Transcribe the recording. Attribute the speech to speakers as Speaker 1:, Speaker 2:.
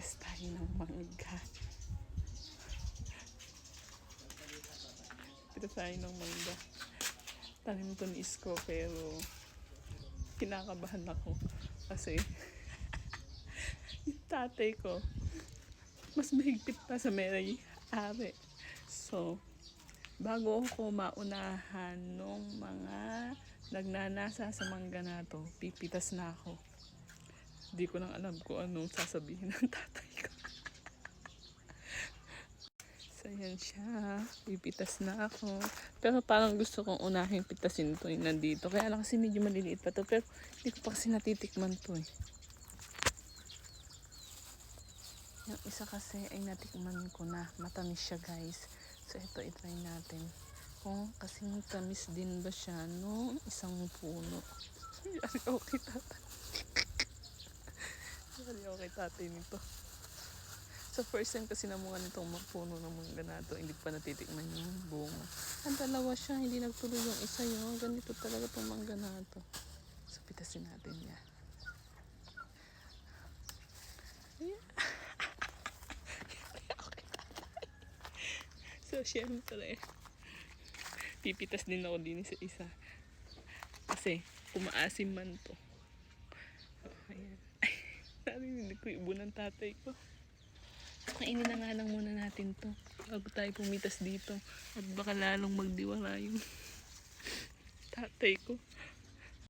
Speaker 1: Pitas tayo ng mangga. Pitas tayo ng mangga. Tanim to ni Isko pero kinakabahan ako. Kasi yung tatay ko mas mahigpit pa sa may ari. So, bago ako maunahan nung mga nagnanasa sa mangga na to, pipitas na ako. Hindi ko lang alam kung anong sasabihin ng tatay ko. So, yan siya. Pipitas na ako. Pero parang gusto kong unahin pitasin to yung nandito. Kaya lang kasi medyo maliliit pa to. Pero hindi ko pa kasi natitikman to eh. Yung isa kasi ay natikman ko na. Matamis siya guys. So ito itry natin. Kung kasing tamis din ba siya nung isang puno. Yari okay tatay. Yari okay tatay nito. So first time kasi namunga nitong puno ng mangga na to. Hindi pa natitikman yung bunga. Ang dalawa siya. Hindi nagtuloy yung isa yun. Ganito talaga itong mangga na to. So pitasin natin yan. Yeah. So, syempre, pipitas din ako din sa isa. Kasi, kumaasim man to. Oh, ayan. Narinig ko yung ibo ng tatay ko. Kainin na nga lang muna natin to. Bago tayo pumitas dito. At baka lalong magdiwala yung tatay ko.